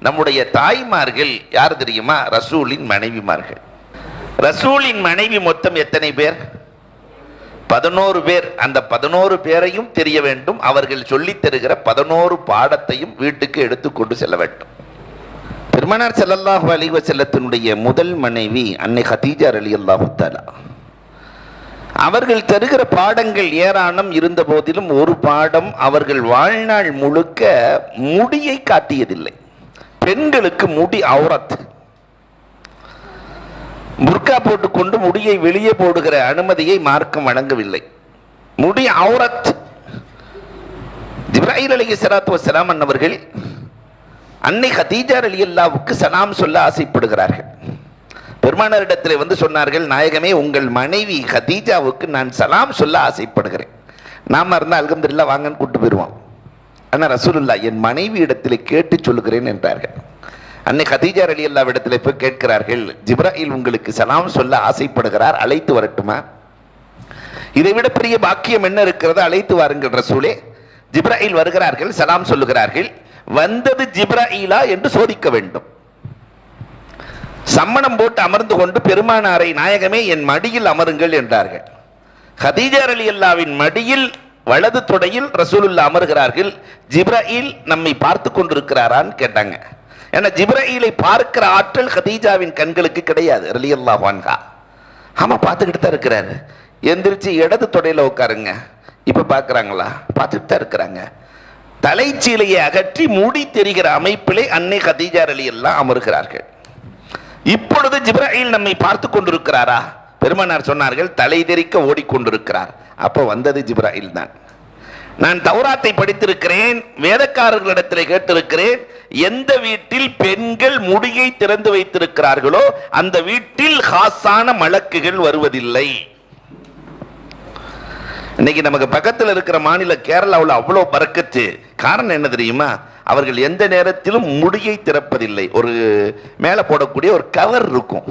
நம்முடைய தாய்மார்கள் யார் தெரியுமா? ரசூலின் மனைவிமார்கள். ரசூலின் மனைவி மொத்தம் எத்தனை பேர்? 11 பேர். அந்த 11 பேரையும் தெரிய வேண்டும். அவர்கள் சொல்லித் தருகிற 11 பாடத்தையும் வீட்டுக்கு எடுத்துக்கொண்டு செல்ல வேண்டும். பெருமானார் ஸல்லல்லாஹு அலைஹி வஸல்லத்தினுடைய முதல் மனைவி அன்னை ஹதீஜா ரலியல்லாஹு தஆலா. அவர்கள் தருகிற பாடங்கள் ஏராளம் இருந்த போதிலும் ஒரு பாடம், அவர்கள் வாழ்நாள் முழுக்க முடியை காட்டியதில்லை. பெண்களுக்கு முடி ஔரத். புர்கா போட்டுக்கொண்டு முடியை வெளியே போடுகிற அனுமதியை மார்க்கம் வழங்கவில்லை. முடி ஔரத். ஜிப்ராயில் அலைஹிஸ்ஸலாத்து வஸ்ஸலாம் அன்னவர்கள் அன்னை ஹதீஜா ரலியல்லாஹுவுக்கு சலாம் சொல்ல ஆசைப்படுகிறார்கள். பெருமானாரிடத்தில் வந்து சொன்னார்கள், நாயகமே, உங்கள் மனைவி ஹதீஜாவுக்கு நான் சலாம் சொல்ல ஆசைப்படுகிறேன். நாம இருந்தால் அல்ஹம்துலில்லாஹ் வாங்கன்னு கூட்டு போயிடுவோம். ஆனால் ரசூலுல்லாஹ் என் மனைவி இடத்தில் கேட்டு சொல்லுகிறேன் என்றார்கள். அன்னை ஹதீஜா ரலியல்லாஹு இடத்துல போய் கேட்கிறார்கள், ஜிப்ராயில் உங்களுக்கு சலாம் சொல்ல ஆசைப்படுகிறார், அழைத்து வரட்டுமா? இதைவிட பெரிய பாக்கியம் என்ன இருக்கிறது? அழைத்து வாருங்கள் ரசூலே. ஜிப்ராயில் வருகிறார்கள், சலாம் சொல்லுகிறார்கள். வந்தது ஜிப்ராயிலா என்று சோதிக்க வேண்டும். சம்மணம் போட்டு அமர்ந்து கொண்டு பெருமானாரை, நாயகமே என் மடியில் அமருங்கள் என்றார்கள். ஹதீஜா ரலியல்லாஹுவின் மடியில் வலது தொடையில் ரசூலுல்லாஹ் அமர்கிறார்கள். ஜிப்ராயில் நம்மை பார்த்து கொண்டிருக்கிறாரான்னு கேட்டாங்க. ஏன்னா ஜிப்ராயிலை பார்க்கிற ஆற்றல் ஹதீஜாவின் கண்களுக்கு கிடையாது ரலியல்லாஹு அன்ஹா. ஆமா, பார்த்துக்கிட்டு தான் இருக்கிறாரு. எந்திரிச்சு இடது தொடையில உட்காருங்க. இப்ப பார்க்கறாங்களா? பார்த்துட்டு தான் இருக்கிறாங்க. தலைச்சீலையை அகற்றி மூடி தெரிகிற அமைப்பிலே அன்னை ஹதீஜா ரலியல்லாஹு அமர்கிறார்கள். இப்பொழுது ஜிப்ராயில் நம்மை பார்த்து கொண்டிருக்கிறாரா? பெருமானார் சொன்னார்கள், தலை தெறிக்க ஓடிக்கொண்டிருக்கிறார். அப்போ வந்தது ஜிப்ராயில் தான். நான் தௌராத்தை படித்திருக்கிறேன், வேதக்காரர்களிடத்தில் கேட்டிருக்கிறேன், எந்த வீட்டில் பெண்கள் முடியை திறந்து வைத்திருக்கிறார்களோ அந்த வீட்டில் ஹாஸான மலக்குகள் வருவதில்லை. இன்னைக்கு நமக்கு பக்கத்தில் இருக்கிற மாநில கேரளாவில் அவ்வளோ பறக்கத்து. காரணம் என்ன தெரியுமா? அவர்கள் எந்த நேரத்திலும் முடியை திறப்பதில்லை. ஒரு மேலே போடக்கூடிய ஒரு கவர் இருக்கும்.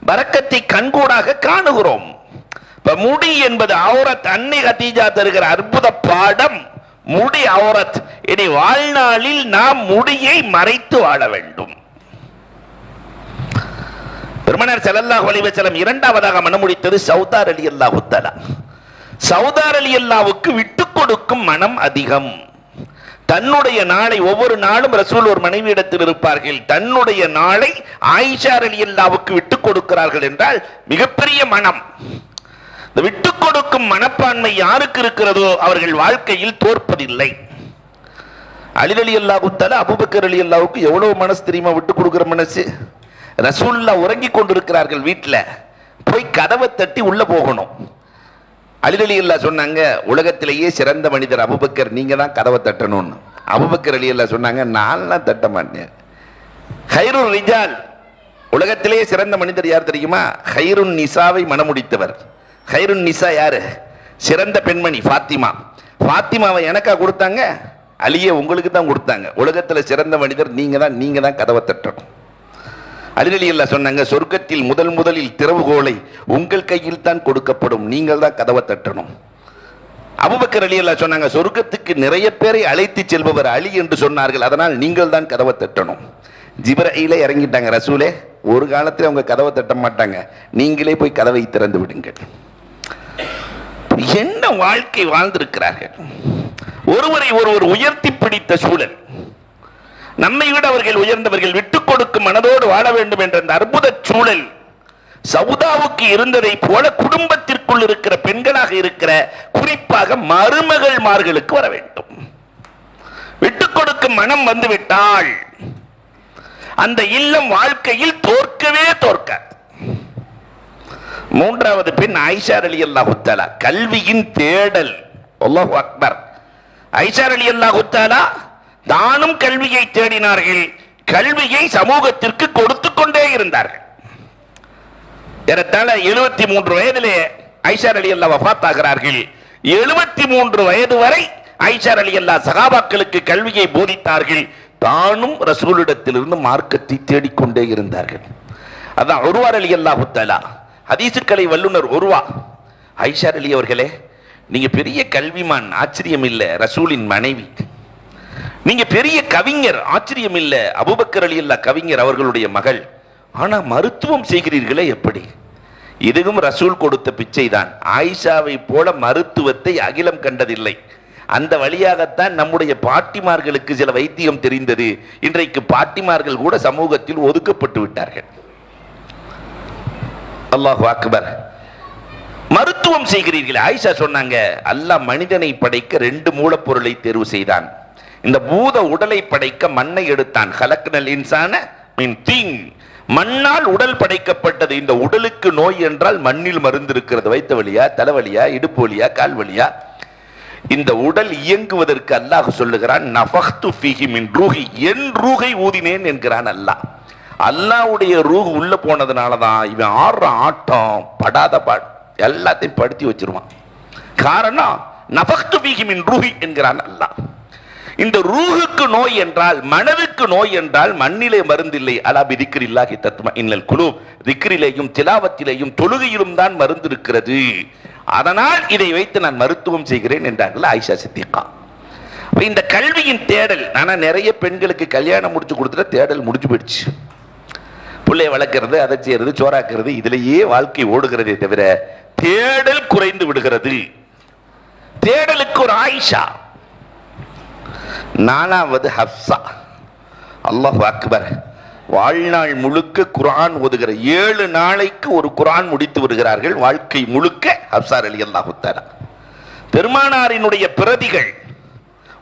பறக்கத்தை கண்கூடாக காணுகிறோம். இப்ப முடி என்பது ஔரத். அன்னை ஹதீஜா தருகிற அற்புத பாடம், முடி ஔரத். இனி வாழ்நாளில் நாம் முடியை மறைத்து வாழ வேண்டும். பெருமானார் ஸல்லல்லாஹு அலைஹி வஸல்லம் இரண்டாவதாக மனமுடித்தது சௌதா ரலியல்லாஹு தஆலா. சௌதா ரலியல்லாஹுவுக்கு விட்டு கொடுக்கும் மனம் அதிகம். தன்னுடைய நாளை, ஒவ்வொரு நாளும் ரசூல் ஒரு மனைவியிடத்தில் இருப்பார்கள், தன்னுடைய நாளை ஆயிஷா ரலியல்லாஹுவுக்கு விட்டு கொடுக்கிறார்கள் என்றால் மிகப்பெரிய மனம். இந்த விட்டு கொடுக்கும் மனப்பான்மை யாருக்கு இருக்கிறதோ அவர்கள் வாழ்க்கையில் தோற்பதில்லை. அலி ரலியல்லாஹு தஆலா அபூபக்கர் ரலியல்லாஹுவுக்கு எவ்வளவு மனசு தெரியுமா? விட்டு கொடுக்கிற மனசு. ரசூலுல்லாஹ் உறங்கி கொண்டிருக்கிறார்கள் வீட்டில், போய் கதவை தட்டி உள்ள போகணும். அலி ரலியல்லாஹு சொன்னாங்க, உலகத்திலேயே சிறந்த மனிதர் அபூபக்கர், நீங்க தான் கதவை தட்டணும்னு. அபூபக்கர் ரலியல்லாஹு சொன்னாங்க, நான்லாம் தட்ட மாட்டேன். ஹைருல் ரிஜால், உலகத்திலேயே சிறந்த மனிதர் யார் தெரியுமா? ஹைருன் நிசாவை மனமுடித்தவர். ஹைருன் நிசா யாரு? சிறந்த பெண்மணி ஃபாத்திமா. ஃபாத்திமாவை எனக்கா கொடுத்தாங்க? அலியை உங்களுக்கு தான் கொடுத்தாங்க. உலகத்தில் சிறந்த மனிதர் நீங்க தான் கதவை தட்டணும். அலி ரலியல்லாஹு சொன்னாங்க, சொர்க்கத்தில் முதலில் திறவுகோலை உங்கள் கையில் தான் கொடுக்கப்படும், நீங்கள் தான் கதவை தட்டணும். அபூபக்கர் ரலியல்லாஹு சொன்னாங்க, சொர்க்கத்துக்கு நிறைய பேரை அழைத்து செல்பவர் அலி என்று சொன்னார்கள், அதனால் நீங்கள் தான் கதவை தட்டணும். ஜிப்ராயிலே இறங்கிட்டாங்க, ரசூலே ஒரு காலத்தில் அவங்க கதவை தட்ட மாட்டாங்க, நீங்களே போய் கதவை திறந்து விடுங்கள். என்ன வாழ்க்கை வாழ்ந்திருக்கிறார்கள்! ஒருவரை ஒருவர் உயர்த்தி பிடித்த சூழல். நம்மை விட அவர்கள் உயர்ந்தவர்கள், விட்டுக் கொடுக்கும் மனதோடு வாழ வேண்டும் என்ற அந்த அற்புத சூழல் சௌதாவுக்கு இருந்ததை போல குடும்பத்திற்குள் இருக்கிற பெண்களாக இருக்கிற குறிப்பாக மருமகள்மார்களுக்கு வர வேண்டும். விட்டுக் கொடுக்கும் மனம் வந்துவிட்டால் அந்த இல்லம் வாழ்க்கையில் தோற்கவே தோற்காது. மூன்றாவது பெண் ஆயிஷா ரலியல்லாஹு தஆலா, கல்வியின் தேடல். அல்லாஹு அக்பர். ஆயிஷா ரலியல்லாஹு தஆலா தானும் கல்வியை தேடினார்கள், கல்வியை சமூகத்திற்கு கொடுத்து கொண்டே இருந்தார்கள். ஏறத்தாழ 73 வயதிலே ஆயிஷா ரலியல்லாஹு வஃபாத் ஆகிறார்கள். 73 வயது வரை ஆயிஷா ரலியல்லாஹு சஹாபாக்களுக்கு கல்வியை போதித்தார்கள். தானும் ரசூலிடத்திலிருந்து மார்க்கத்தை தேடிக்கொண்டே இருந்தார்கள். அதான் உர்வா ரலியல்லாஹு தஆலா, ஹதீசுக்கலை வல்லுனர் உர்வா, ஆயிஷா ரலி அவர்களே, நீங்க பெரிய கல்விமான், ஆச்சரியம் இல்லை, ரசூலின் மனைவி, நீங்க பெரிய கவிஞர், ஆச்சரியம் இல்ல, அபூபக்கர் ரலியல்லாஹு கவிஞர், அவர்களுடைய மகள். ஆனா மருத்துவம் செய்கிறீர்களே எப்படி? இதுவும் ரசூல் கொடுத்த பிச்சை தான். ஆயிஷாவை போல மருத்துவத்தை அகிலம் கண்டதில்லை. அந்த வழியாகத்தான் நம்முடைய பாட்டிமார்களுக்கு சில வைத்தியம் தெரிந்தது. இன்றைக்கு பாட்டிமார்கள் கூட சமூகத்தில் ஒதுக்கப்பட்டு விட்டார்கள். அல்லாஹு அக்பர். மருத்துவம் செய்கிறீர்கள். ஆயிஷா சொன்னாங்க, அல்லாஹ் மனிதனை படைக்க 2 மூலப்பொருளை தேர்வு செய்தான். இந்த பூத உடலை படைக்க மண்ணை எடுத்தான். ஹலக்னல் இன்சான மின் தீன். மண்ணால் உடல் படைக்கப்பட்டது. இந்த உடலுக்கு நோய் என்றால் மண்ணில் மருந்து இருக்கிறது. வைத்த வலியா, தலைவலியா, இடுப்பு வலியா, கால் வலியா? இந்த உடல் இயங்குவதற்கு அல்லாஹ் சொல்லுகிறான், நஃபக்து ஃபீஹி மின் ரூஹி, என் ரூஹை ஊதினேன் என்கிறான் அல்லாஹ். அல்லாஹ்வுடைய ரூஹ் உள்ள போனதுனாலதான் இவன் ஆடுற ஆட்டம் படாத பாடு எல்லாத்தையும் படுத்தி வச்சிருவான். காரணம் நஃபக்து ஃபீஹி மின் ரூஹி என்கிறான் அல்லாஹ். இந்த ரூஹுக்கு நோய் என்றால், மனதுக்கு நோய் என்றால் மண்ணிலே மருந்தில்லை. அலா பிதிக்ரில்லாஹி தத்மஇன்னுல் குலூப். திக்ரிலேயும் திலாவத்திலேயும் தொழுகையிலும் தான் மருந்து இருக்கிறது. அதனால் இதை வைத்து நான் மருத்துவம் செய்கிறேன் என்றார்கள் ஆயிஷா சித்திகா. இந்த கல்வியின் தேடல், ஆனா நிறைய பெண்களுக்கு கல்யாணம் முடிச்சு கொடுத்துட்டு தேடல் முடிஞ்சு போயிடுச்சு. பிள்ளைய வளர்க்கிறது, அதை செய்யறது, சோறாக்குறது, இதுலயே வாழ்க்கை ஓடுகிறதே தவிர தேடல் குறைந்து விடுகிறது. தேடலுக்கு ஒரு ஆயிஷா. 4வது ஹப்சா. அல்லாஹ் அக்பர். வாழ்நாள் முழுக்க குர்ஆன் ஓதுகிற, 7 நாளைக்கு ஒரு குர்ஆன் முடித்து வருகிறார்கள். வாழ்க்கை முழுக்க ஹப்சா ரலியல்லாஹு தஆலா. பெருமானாரினுடைய பிரதிகள்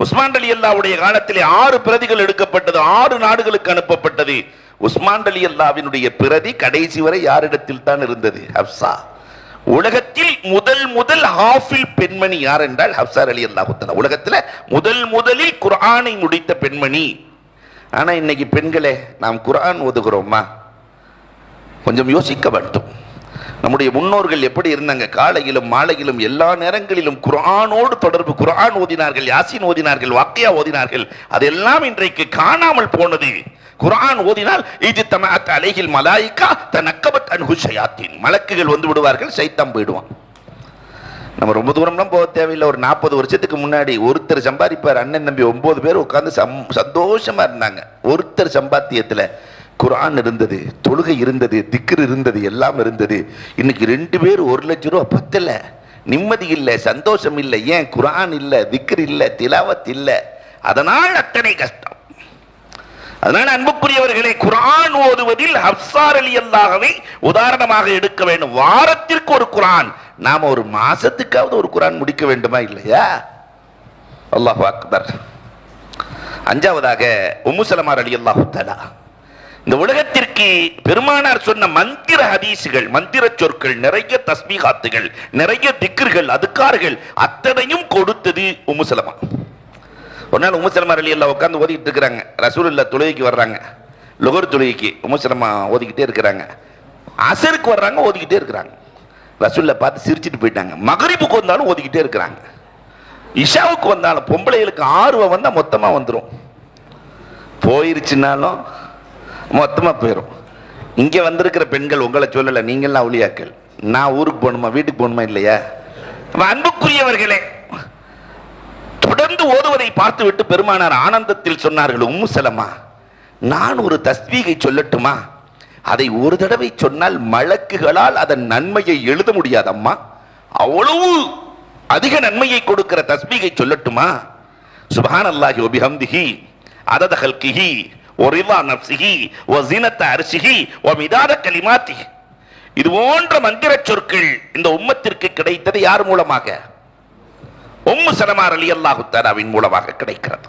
உஸ்மான் ரலியல்லாஹுடைய காலத்திலே 6 பிரதிகள் எடுக்கப்பட்டது, 6 நாடுகளுக்கு அனுப்பப்பட்டது. உஸ்மான் ரலியல்லாஹுவினுடைய பிரதி கடைசி வரை யாரிடத்தில் தான் இருந்தது? ஹப்சா. உலகத்தில் முதல் ஹாஃபில் பெண்மணி யார் என்றால் ஹப்சா ரலியல்லாஹு தஆலா. உலகத்தில் முதலில் குர்ஆனை முடித்த பெண்மணி. ஆனா இன்னைக்கு பெண்களே, நாம் குர்ஆன் ஓதுகிறோமா? கொஞ்சம் யோசிக்க வேண்டும். நம்முடைய முன்னோர்கள் எப்படி இருந்தாங்க? காலையிலும் மாலையிலும் எல்லா நேரங்களிலும் குர்ஆனோடு தொடர்பு. குர்ஆன் ஓதினார்கள், யாசீன் ஓதினார்கள், வாக்கியா ஓதினார்கள். அதெல்லாம் இன்றைக்கு காணாமல் போனது. குர்ஆன் ஓதினால் இஜ்தமஅத் அலைஹில் மலாயிகா தனக்கபத் அன்ஹு ஷயாத்தீன். மலக்குகள் வந்து விடுவார்கள், சைத்தான் போயிடுவான். நம்ம ரொம்ப தூரம்லாம் போக தேவையில்லை. ஒரு 40 வருஷத்துக்கு முன்னாடி ஒருத்தர் சம்பாதிப்பார், அண்ணன் தம்பி 9 பேர் உட்கார்ந்து சந்தோஷமா இருந்தாங்க. ஒருத்தர் சம்பாத்தியத்துல குர்ஆன் இருந்தது, தொழுகை இருந்தது, திக்ர் இருந்தது, எல்லாம் இருந்தது. இன்னைக்கு 2 பேர் 1 லட்சம் ரூபாய் பத்தல, நிம்மதி இல்லை, சந்தோஷம் இல்லை. ஏன்? குர்ஆன் இல்லை, திக்ர் இல்லை, திலாவத் இல்லை. அதனால் அத்தனை கஷ்டம். அதனால அன்புக்குரியவர்களே, குர்ஆன் ஓதுவதில் ஹப்சா ரலியல்லாஹுவை உதாரணமாக எடுக்க வேண்டும். வாரத்திற்கு ஒரு குர்ஆன், நாம ஒரு மாசத்துக்காவது ஒரு குர்ஆன் முடிக்க வேண்டுமா இல்லையா? அல்லாஹு அக்பர். 5வதாக உம்மு ஸலமா ரலியல்லாஹு தஆலா. இந்த உலகத்திற்கு பெருமானார் சொன்ன மந்திர ஹதீசுகள், மந்திர சொற்கள், நிறைய தஸ்பீகாத்துகள், நிறைய திக்ர்கள், அதுக்கார்கள் அத்தனையும் கொடுத்தது உம்மு ஸலமா. ஒரு நாள் உம்மு ஸலமா ரலியல்லாஹு உட்கார்ந்து ஓதிட்டு இருக்கிறாங்க. ரசூலுல்லாஹ் தொழுகைக்கு வர்றாங்க, லுஹர் தொழுகைக்கு. உம்மு ஸலமா ஓதிக்கிட்டே இருக்கிறாங்க. அசருக்கு வர்றாங்க, ஓதிக்கிட்டே இருக்கிறாங்க. ரசூலுல்லாஹ் பார்த்து சிரிச்சிட்டு போயிட்டாங்க. மகரிபுக்கு வந்தாலும் ஓதிக்கிட்டே இருக்கிறாங்க. இஷாவுக்கு வந்தாலும், பொம்பளைகளுக்கு ஆர்வம் வந்தா மொத்தமா வந்துடும், போயிருச்சுனாலும் மொத்தமா போயிடும். இங்க வந்திருக்கிற பெண்கள் உங்களை சொல்லல, நீங்கள்லாம் அவுலியாக்கள். நான் ஊருக்கு போகணுமா, வீட்டுக்கு போகணுமா இல்லையா? அன்புக்குரியவர்களே, தொடர்ந்து ஓதுவதை பார்த்து விட்டு பெருமானார் ஆனந்தத்தில் சொன்னார்கள், உம்மு ஸலமா, நான் ஒரு தஸ்பீகை சொல்லட்டுமா? அதை ஒரு தடவை சொன்னால் மலக்குகளால் அதன் நன்மையை எழுத முடியாது அம்மா. அவ்வளவு அதிக நன்மையை கொடுக்கிற தஸ்பீகை சொல்லட்டுமா? சுப்ஹானல்லாஹி வ பிஹம்திஹி அதத ஹல்கிஹி வ ரிதா நஃப்ஸிஹி வ ஸீனத அர்ஷிஹி வ மிதாத கலிமாத்திஹி. இது போன்ற மந்திர சொற்கள் இந்த உம்மத்திற்கு கிடைத்தது யார் மூலமாக? உம்மு ஸலமா ரலியல்லாஹு தஆலாவின் மூலமாக கிடைக்கிறது.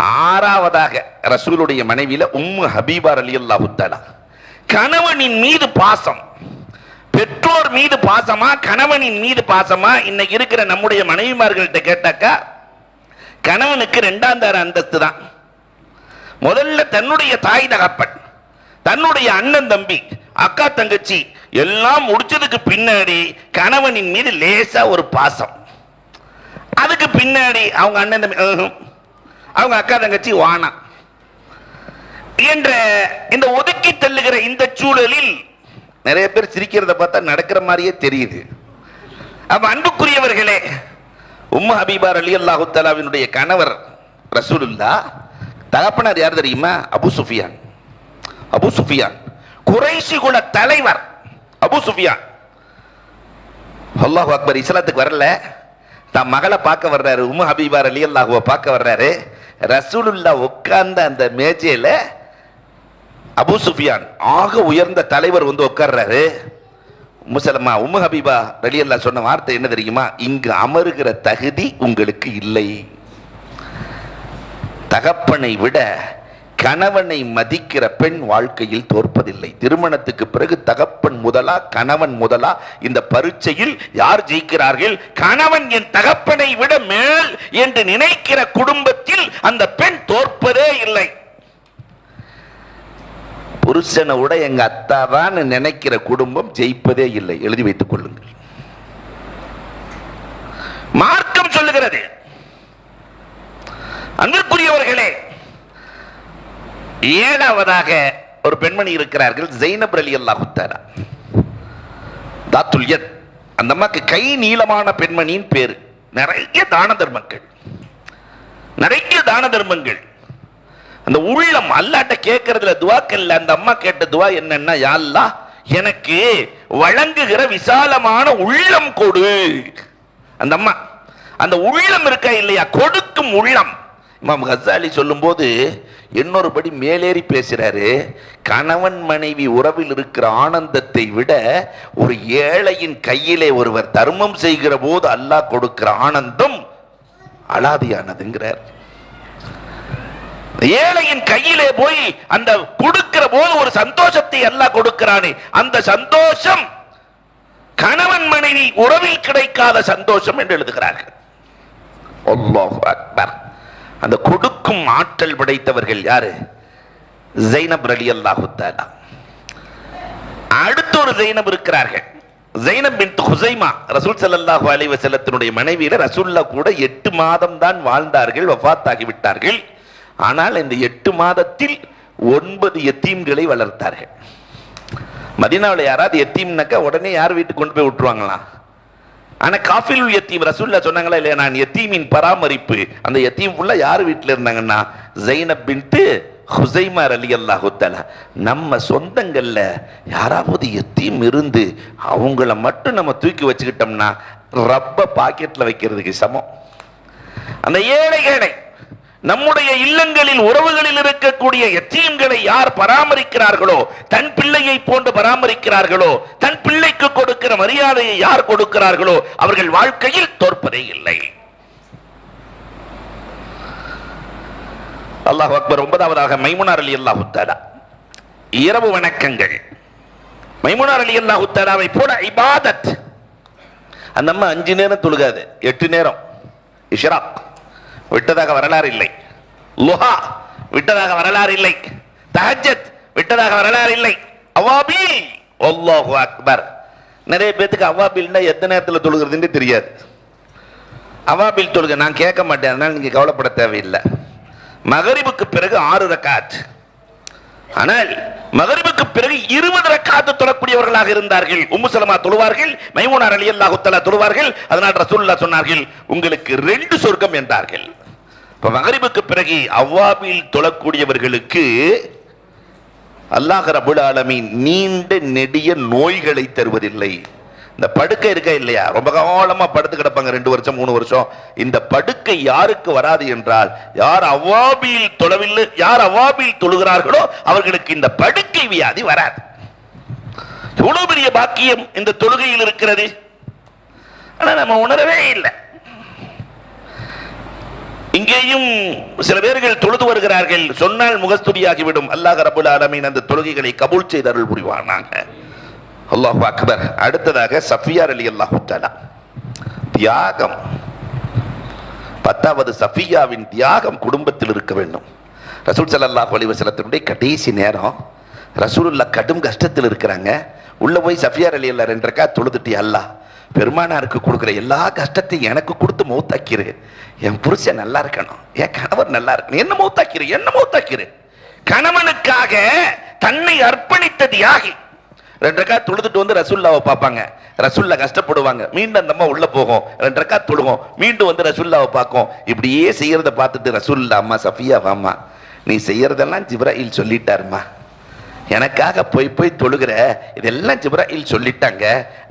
6வதாக ரசூலுடைய மனைவியில உம்மு ஹபீபா ரலியல்லாஹு தஆலா. கணவனின் மீது பாசம், பெற்றோர் மீது பாசமா, கணவனின் மீது பாசமா? இன்னைக்கு இருக்கிற நம்முடைய மனைவிமார்கள்ட்ட கேட்டாக்கா, கணவனுக்கு 2ஆம் தர அந்தஸ்து தான். முதல்ல தன்னுடைய தாய் தகப்பன், தன்னுடைய அண்ணன் தம்பி, அக்கா தங்கச்சி எல்லாம் முடிச்சதுக்கு பின்னாடி கணவனின் மீது லேசா ஒரு பாசம். அதுக்கு பின்னாடி அவங்க அண்ணன் தம்பி, அவங்க அக்கா தங்கச்சி வானா என்ற இந்த ஒதுக்கி தள்ளுகிற இந்த சூழலில் நிறைய பேர் சிரிக்கிறத பார்த்தா நடக்கிற மாதிரியே தெரியுது. அப்ப அன்புக்குரியவர்களே, உம்மு ஹபீபா ரலியல்லாஹு தஆலாவினுடைய கணவர் ரசூலுல்லாஹ், தகப்பனார் யார் தெரியுமா? Abu Sufyan. Abu Sufyan Quraishi குல தலைவர் அபூ சுஃபியான். அல்லாஹு அக்பர். இஸ்லாத்துக்கு வரல, தன் மகளை பார்க்க வர்றாரு, உம்மு ஹபீபா ரலியல்லாஹுவை பார்க்க வர்றாரு. ரசூலுல்லாஹ் உட்கார்ந்த அந்த மேஜையில அபூ சுஃபியான் ஆக உயர்ந்த தலைவர் வந்து உட்கார்றாரு. முசலமா உம்மு ஹபீபா ரலியல்லாஹு சொன்ன வார்த்தை என்ன தெரியுமா? இங்கு அமருகிற தகுதி உங்களுக்கு இல்லை. தகப்பனை விட கணவனை மதிக்கிற பெண் வாழ்க்கையில் தோற்பதில்லை. திருமணத்துக்கு பிறகு தகப்பன் முதலா கணவன் முதலா இந்த பரீட்சையில் யார் ஜெயிக்கிறார்கள்? கணவன் என் தகப்பனை விட மேல் என்று நினைக்கிற குடும்பத்தில் அந்த பெண் தோற்பதே இல்லை. புருஷனை விட எங்க அத்தாதான் நினைக்கிற குடும்பம் ஜெயிப்பதே இல்லை. எழுதி வைத்துக் கொள்ளுங்கள். மார்க்கம் சொல்லுகிறது. அன்பிற்குரியவர்களே, ஏழாவதாக ஒரு பெண்மணி இருக்கிறார்கள், ஜைனப் ரலியல்லாஹு தஆலா. தாத்துல் யத், அந்த அம்மாக்கு கை நீளமான பெண்மணியின் பேரு. நிறைய தான தர்மங்கள், நிறைய தான தர்மங்கள். அந்த உள்ளம் அல்லாஹ்ட்ட கேட்கறதுல துவாக்கல்ல. அந்த அம்மா கேட்ட துவா என்னன்னா, யா அல்லாஹ் எனக்கு வழங்குகிற விசாலமான உள்ளம் கொடு. அந்த அம்மா அந்த உள்ளம் இருக்கா இல்லையா, கொடுக்கும் உள்ளம். இமாம் கஸாலி சொல்லும் போது இன்னொரு படி மேலேறி பேசுறாரு. கணவன் மனைவி உறவில் இருக்கிற ஆனந்தத்தை விட ஒரு ஏழையின் கையிலே ஒருவர் தர்மம் செய்கிற போது அல்லாஹ் கொடுக்கிற ஆனந்தம் அலாதியானதுங்கிறார். ஏழையின் கையிலே போய் அந்த கொடுக்கிற போது ஒரு சந்தோஷத்தை அல்லாஹ் கொடுக்கிறானே, அந்த சந்தோஷம் கணவன் மனைவி உறவில் கிடைக்காத சந்தோஷம் என்று எழுதுகிறார்கள். அல்லாஹு அக்பர். அந்த கொடுக்கும் ஆற்றல் படைத்தவர்கள் யாரு? ஜைனப் ரலியல்லாஹு தஆலா. அடுத்த ஒரு ஜைனப் இருக்கிறார்கள், ஜைனப் பின்த் ஹுசைமா. ரசூல் ஸல்லல்லாஹு அலைஹி வஸல்லத்தினுடைய மனைவியில ரசூலுல்லாஹ் கூட 8 மாதம் தான் வாழ்ந்தார்கள், வஃபாத் ஆகிவிட்டார்கள். ஆனால் இந்த 8 மாதத்தில் 9 யத்தீம்களை வளர்த்தார்கள். மதீனாவில் யாராவது யத்தீம்னாக்கா உடனே யார் வீட்டுக்கு கொண்டு போய் விட்டுருவாங்களா? ஆனா காஃபிலுல் யத்தீம் ரசூலுல்லாஹ் சொன்னாங்களா இல்லையா, நான் யத்தீமின் பராமரிப்பு. அந்த யத்தீம் ஃபுல்லா யார் வீட்டில் இருந்தாங்கன்னா ஜைனப் பின்த் ஹுசைமா ரலியல்லாஹு தஆலா. நம்ம சொந்தங்கள்ல யாராவது யத்தீம் இருந்து அவங்கள மட்டும் நம்ம தூக்கி வச்சுக்கிட்டோம்னா ரப்ப பாக்கெட்ல வைக்கிறதுக்கு சமம். அந்த ஏழைகளை, நம்முடைய இல்லங்களில் உறவுகளில் இருக்கக்கூடிய யத்தீம்களை யார் பராமரிக்கிறார்களோ, தன் பிள்ளையை போன்று பராமரிக்கிறார்களோ, தன் பிள்ளைக்கு கொடுக்கிற மரியாதையை யார் கொடுக்கிறார்களோ அவர்கள் வாழ்க்கையில் தோற்பதே இல்லை. அல்லாஹ் அக்பர். 9வதாக மைமுனா ரலியல்லாஹு தஆலா. இரவு வணக்கங்கள். மைமுனா ரலியல்லாஹு தஆலாவை போல இபாதத். அந்த அம்மா 5 நேரம் தொழுகாது, 8 நேரம். இஷ்ராக் விட்டதாக வரலாறு இல்லை, லுஹா விட்டதாக வரலாறு இல்லை, தஹஜ்ஜத் விட்டதாக வரலாறு இல்லை. அவாபில், அல்லாஹு அக்பர். நிறைய பேத்துக்கு அவாபில்னா எத்தனை நேரத்தில் தொழுகிறதுன்னு தெரியாது. அவாபில் தொழுக நான் கேட்க மாட்டேன், அதனால நீங்க கவலைப்பட தேவையில்லை. மகரிபுக்கு பிறகு 6 ரக்காத். ஆனால் மகரிபுக்கு பிறகு 20 ரக்காத் தொழக்கூடியவர்களாக இருந்தார்கள். உம்மு சலமா தொழுவார்கள், மைமுனா ரலியல்லாஹு தஆலா தொழுவார்கள். அதனால் ரசூலுல்லாஹ் சொன்னார்கள், உங்களுக்கு 2 சொர்க்கம் என்றார்கள். இப்ப மகரிபுக்கு பிறகு அவ்வாபில் தொழக்கூடியவர்களுக்கு அல்லாஹ் ரப்பல் ஆலமீன் நீண்ட நெடிய நோய்களை தருவதில்லை. இந்த படுக்கை இருக்கா இல்லையா, ரொம்ப காலமா படுத்து கிடப்பாங்க, 2 வருஷம் 3 வருஷம். இந்த படுக்கை யாருக்கு வராது என்றால், யார் அவ்வாபில் தொழவில்லை, யார் அவ்வாபில் தொழுகிறார்களோ அவர்களுக்கு இந்த படுக்கை வியாதி வராது. எவ்வளவு பெரிய பாக்கியம் இந்த தொழுகையில் இருக்கிறது. ஆனா நம்ம உணரவே இல்லை. இங்கேயும் சில பேர்கள் தொழுது வருகிறார்கள், சொன்னால் முகஸ்துதியாகிவிடும். அல்லாஹ் ரப்பல் ஆலமீன் அந்த தொழுகைகளை கபூல் செய்து அருள் புரிவானாக. அல்லாஹு அக்பர். அடுத்ததாக சஃபியா ரலியல்லாஹு தஆலா. தியாகம். 10வது சஃபியாவின் தியாகம் குடும்பத்தில் இருக்க வேண்டும். ரசூல் ஸல்லல்லாஹு அலைஹி வஸல்லத்தினுடைய கடைசி நேரம், ரசூலுல்லாஹ் கடும் கஷ்டத்தில் இருக்கிறாங்க. உள்ள போய் சஃபியா ரலியல்லாஹு 2 ரக்காத் தொழுதுட்டு, அல்லாஹ் பெருமானாருக்கு கொடுக்குற எல்லா கஷ்டத்தையும் எனக்கு கொடுத்து மௌத்தாக்கிரு. என் புருஷன் நல்லா இருக்கணும், என் கணவர் நல்லா இருக்கணும், என்ன மௌத்தாக்கிரு, என்ன மௌத்தாக்கிரு. கணவனுக்காக தன்னை அர்ப்பணித்த தியாகி. 2 ரக்காத் தொழுதுட்டு வந்து ரசூல்லாவை பார்ப்பாங்க. ரசூல்லா கஷ்டப்படுவாங்க. மீண்டும் அந்த அம்மா உள்ள போகும், 2 ரக்காத் தொழுகும், மீண்டும் வந்து ரசூல்லாவை பார்க்கும். இப்படியே செய்யறத பார்த்துட்டு ரசூல்லா, அம்மா சஃபியா வாம்மா, நீ செய்யறதெல்லாம் ஜிப்ராயில் சொல்லிட்டாருமா, எனக்காக போய் போய் தொழுகிற, இதெல்லாம் ஜிப்ராயில் சொல்லிட்டாங்க,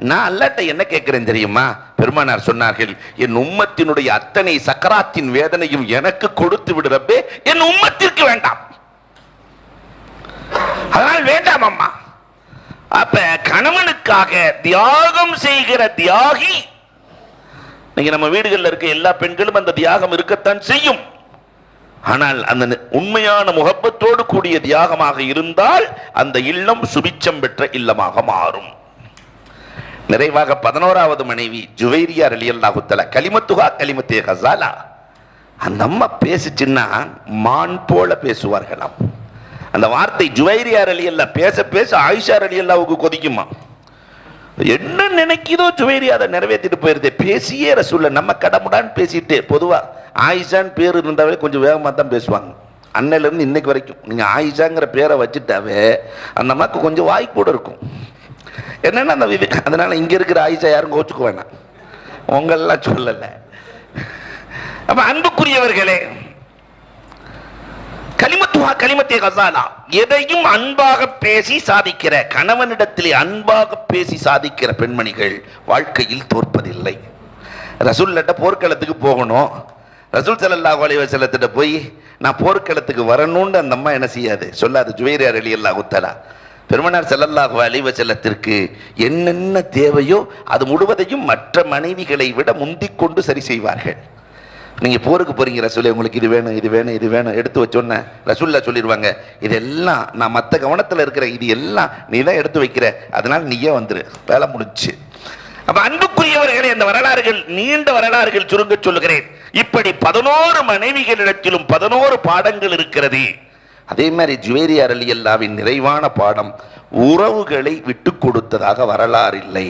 நான் அல்லாஹ்ட்ட என்ன கேட்கிறேன் தெரியுமா? பெருமானார் சொன்னார்கள், என் உம்மத்தினுடைய அத்தனை சக்கராத்தின் வேதனையும் எனக்கு கொடுத்து விடு ரப்பே, என் உம்மத்திற்கு வேண்டாம், அதனால் வேண்டாம் அம்மா. அப்ப கணவனுக்காக தியாகம் செய்கிற தியாகி, நீங்க நம்ம வீடுகளில் இருக்க எல்லா பெண்களும் அந்த தியாகம் இருக்கத்தான் செய்யும். ஆனால் அந்த உண்மையான முகப்பத்தோடு கூடிய தியாகமாக இருந்தால் அந்த இல்லம் சுபிச்சம் பெற்ற இல்லமாக மாறும். நிறைவாக 11வது மனைவி ஜுவைரியா ரலியல்லாஹு தஆலா, கலிமத்துஹா கலிமத்தே கஸாலா. அந்த அம்மா பேசிச்சுன்னா மான் போல பேசுவார்களாம். அந்த வார்த்தை ஜுவைரியா ரலியல்லாஹு பேச பேச ஆயிஷா ரலியல்லாஹுக்கு கொதிக்குமா. என்ன நினைக்குதோ ஜுவைரியா அதை நிறைவேற்றிட்டு போயிருதே, பேசியே ரசூல்ல நம்ம கடமுடான்னு பேசிட்டு. பொதுவா ஆயிஷான்னு பேர் இருந்தாவே கொஞ்சம் வேகமாக தான் பேசுவாங்க. அன்னையிலேருந்து இன்னைக்கு வரைக்கும் நீங்கள் ஆயிஷாங்கிற பேரை வச்சுட்டாவே அந்த அம்மாவுக்கு கொஞ்சம் வாய் கூட இருக்கும். என்னன்னா அந்த அதனால இங்கே இருக்கிற ஆயிஷா யாரும் கோச்சுக்க வேணாம், உங்களெல்லாம் சொல்லலை. அப்ப அன்புக்குரியவர்களே, கலிமத்துஹா கலிமத்தே கஸாலா, எதையும் அன்பாக பேசி சாதிக்கிற, கணவனிடத்திலே அன்பாக பேசி சாதிக்கிற பெண்மணிகள் வாழ்க்கையில் தோற்பதில்லை. ரசூல்லட்ட போர்க்களத்துக்கு போகணும், ரசூல் ஸல்லல்லாஹு அலைஹி வஸல்லத்திட்ட போய் நான் போர்க்களத்துக்கு வரணும்னு அந்த அம்மா என்ன செய்யாது, சொல்லாது. ஜுவைரியா ரலியல்லாஹு தஆலா பெருமானார் ஸல்லல்லாஹு அலைஹி வஸல்லத்திற்கு என்னென்ன தேவையோ அது முழுவதையும் மற்ற மனைவிகளை விட முந்திக் கொண்டு சரி செய்வார்கள். நீங்க போருக்கு போறீங்க ரசூலே, உங்களுக்கு இது வேணும் இது வேணும் இது வேணும் எடுத்து வச்சோன்னே ரசூல்லா சொல்லிடுவாங்க, இதெல்லாம் நான் மற்ற கவனத்தில் இருக்கிற, இது எல்லாம் நீ தான் எடுத்து வைக்கிற, அதனால நீயே வந்துரு, வேலை முடிச்சு. அப்ப அன்புக்குரியவர்களே, அந்த வரலாறுகள் நீண்ட வரலாறுகள் சுருங்க சொல்லுகிறேன். இப்படி 11 மனைவிகளிடத்திலும் 11 பாடங்கள் இருக்கிறது. அதே மாதிரி ஜுவைரியா ரலியல்லாஹுவின் நிறைவான பாடம், உறவுகளை விட்டு கொடுத்ததாக வரலாறு இல்லை.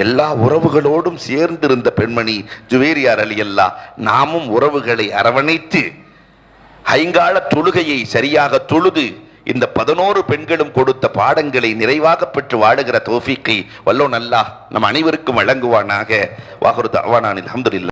எல்லா உறவுகளோடும் சேர்ந்திருந்த பெண்மணி ஜுவைரியா ரலியல்லாஹு. நாமும் உறவுகளை அரவணைத்து ஐங்கால தொழுகையை சரியாக தொழுது இந்த 11 பெண்களும் கொடுத்த பாடங்களை நிறைவாக பெற்று வாழுகிற தௌஃபீக்கை வல்லோன் அல்லாஹ் நம் அனைவருக்கும் வழங்குவானாக. வாஹிரு தஅவானா அல்ஹம்துலில்லாஹ்.